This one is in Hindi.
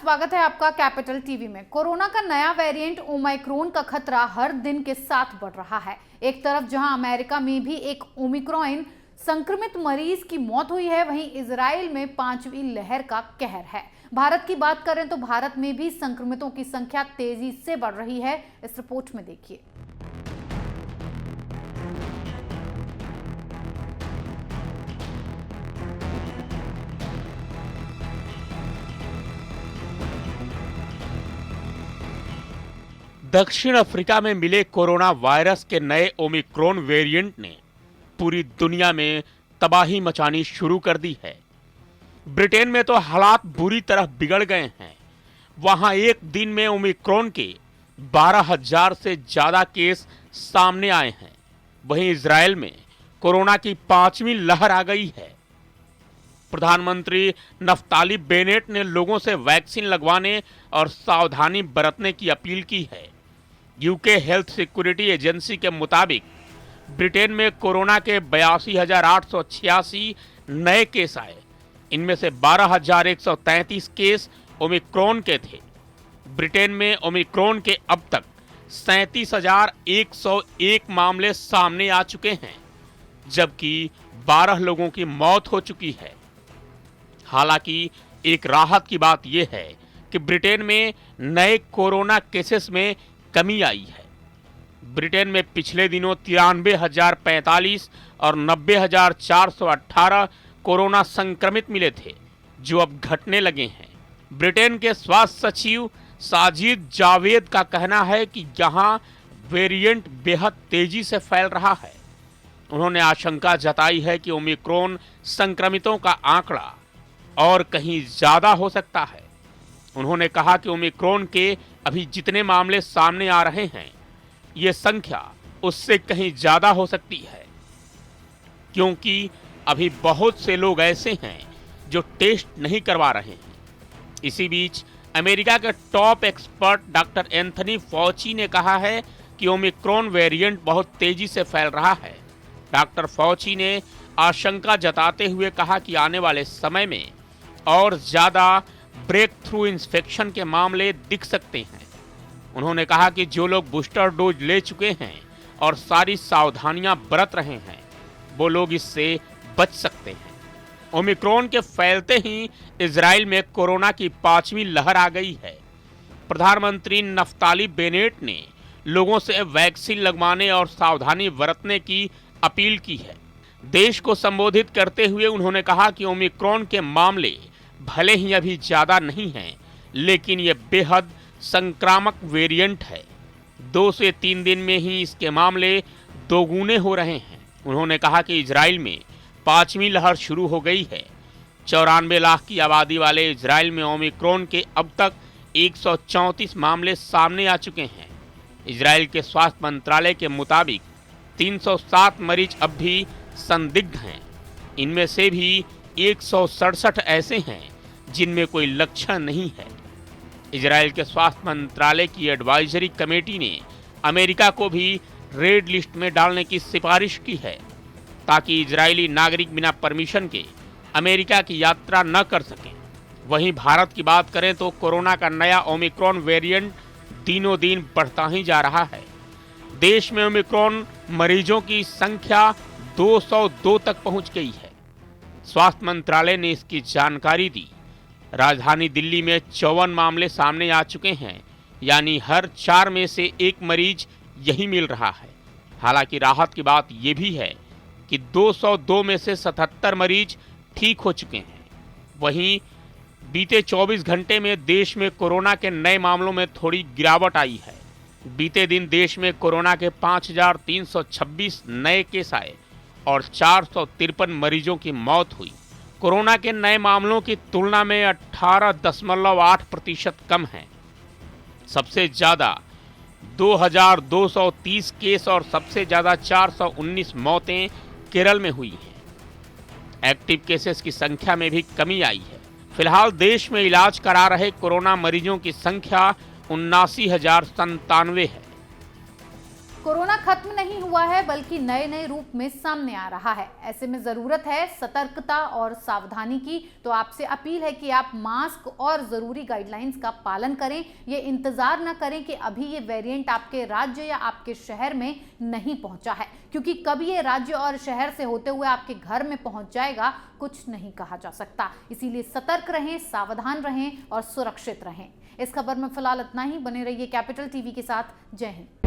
स्वागत है आपका कैपिटल टीवी में। कोरोना का नया वेरिएंट ओमिक्रॉन का खतरा हर दिन के साथ बढ़ रहा है। एक तरफ जहां अमेरिका में भी एक ओमिक्रॉन संक्रमित मरीज की मौत हुई है, वहीं इजराइल में 5वीं लहर का कहर है। भारत की बात करें तो भारत में भी संक्रमितों की संख्या तेजी से बढ़ रही है। इस रिपोर्ट में देखिए। दक्षिण अफ्रीका में मिले कोरोना वायरस के नए ओमिक्रॉन वेरिएंट ने पूरी दुनिया में तबाही मचानी शुरू कर दी है। ब्रिटेन में तो हालात बुरी तरह बिगड़ गए हैं। वहां एक दिन में ओमिक्रॉन के 12,000 से ज्यादा केस सामने आए हैं। वहीं इजराइल में कोरोना की 5वीं लहर आ गई है। प्रधानमंत्री नफ्ताली बेनेट ने लोगों से वैक्सीन लगवाने और सावधानी बरतने की अपील की है। यूके हेल्थ सिक्योरिटी एजेंसी के मुताबिक ब्रिटेन में कोरोना के 82,886 नए केस आए। इनमें से 12,133 केस ओमिक्रॉन के थे। ब्रिटेन में ओमिक्रॉन के अब तक 37,101 मामले सामने आ चुके हैं, जबकि 12 लोगों की मौत हो चुकी है। हालांकि एक राहत की बात यह है कि ब्रिटेन में नए कोरोना केसेस में कमी आई है। ब्रिटेन में पिछले दिनों 93,045 और 90,418 कोरोना संक्रमित मिले थे, जो अब घटने लगे हैं। ब्रिटेन के स्वास्थ्य सचिव साजिद जावेद का कहना है कि यहाँ वेरिएंट बेहद तेजी से फैल रहा है। उन्होंने आशंका जताई है कि ओमिक्रॉन संक्रमितों का आंकड़ा और कहीं ज्यादा हो सकता है। उन्होंने कहा कि ओमिक्रॉन के अभी जितने मामले सामने आ रहे हैं, ये संख्या उससे कहीं ज्यादा हो सकती है, क्योंकि अभी बहुत से लोग ऐसे हैं जो टेस्ट नहीं करवा रहे हैं। इसी बीच अमेरिका के टॉप एक्सपर्ट डॉक्टर एंथनी फॉची ने कहा है कि ओमिक्रॉन वेरिएंट बहुत तेजी से फैल रहा है। डॉक्टर फॉची ने आशंका जताते हुए कहा कि आने वाले समय में और ज्यादा ब्रेक थ्रू इन्फेक्शन के मामले दिख सकते हैं। उन्होंने कहा कि जो लोग बूस्टर डोज ले चुके हैं और सारी सावधानियां बरत रहे हैं, वो लोग इससे बच सकते हैं। ओमिक्रॉन के फैलते ही इजराइल में कोरोना की 5वीं लहर आ गई है। प्रधानमंत्री नफ्ताली बेनेट ने लोगों से वैक्सीन लगवाने और सावधानी बरतने की अपील की है। देश को संबोधित करते हुए उन्होंने कहा कि ओमिक्रॉन के मामले भले ही अभी ज्यादा नहीं हैं, लेकिन ये बेहद संक्रामक वेरिएंट है। 2 से 3 दिन में ही इसके मामले दोगुने हो रहे हैं। उन्होंने कहा कि इजराइल में 5वीं लहर शुरू हो गई है। 94 लाख की आबादी वाले इजराइल में ओमिक्रॉन के अब तक 134 मामले सामने आ चुके हैं। इजराइल के स्वास्थ्य मंत्रालय के मुताबिक 307 मरीज अब भी संदिग्ध हैं। इनमें से भी 167 ऐसे हैं जिनमें कोई लक्षण नहीं है। इजराइल के स्वास्थ्य मंत्रालय की एडवाइजरी कमेटी ने अमेरिका को भी रेड लिस्ट में डालने की सिफारिश की है, ताकि इजरायली नागरिक बिना परमिशन के अमेरिका की यात्रा न कर सकें। वहीं भारत की बात करें तो कोरोना का नया ओमिक्रॉन वेरिएंट दिनों दिन बढ़ता ही जा रहा है। देश में ओमिक्रॉन मरीजों की संख्या 202 तक पहुंच गई है। स्वास्थ्य मंत्रालय ने इसकी जानकारी दी। राजधानी दिल्ली में 54 मामले सामने आ चुके हैं, यानी हर 4 में से 1 मरीज यही मिल रहा है। हालांकि राहत की बात यह भी है कि 202 में से 77 मरीज ठीक हो चुके हैं। वहीं बीते 24 घंटे में देश में कोरोना के नए मामलों में थोड़ी गिरावट आई है। बीते दिन देश में कोरोना के 5,326 नए केस आए और 453 मरीजों की मौत हुई। कोरोना के नए मामलों की तुलना में 18.8% कम है। सबसे ज्यादा 2,230 केस और सबसे ज्यादा 419 मौतें केरल में हुई हैं। एक्टिव केसेस की संख्या में भी कमी आई है। फिलहाल देश में इलाज करा रहे कोरोना मरीजों की संख्या 79,097 है। कोरोना खत्म नहीं हुआ है बल्कि नए नए रूप में सामने आ रहा है। ऐसे में जरूरत है सतर्कता और सावधानी की। तो आपसे अपील है कि आप मास्क और जरूरी गाइडलाइंस का पालन करें। ये इंतजार न करें कि अभी ये वेरिएंट आपके राज्य या आपके शहर में नहीं पहुंचा है, क्योंकि कब ये राज्य और शहर से होते हुए आपके घर में पहुंच जाएगा कुछ नहीं कहा जा सकता। इसीलिए सतर्क रहें, सावधान रहें और सुरक्षित रहें। इस खबर में फिलहाल इतना ही। बने रहिए कैपिटल टीवी के साथ। जय हिंद।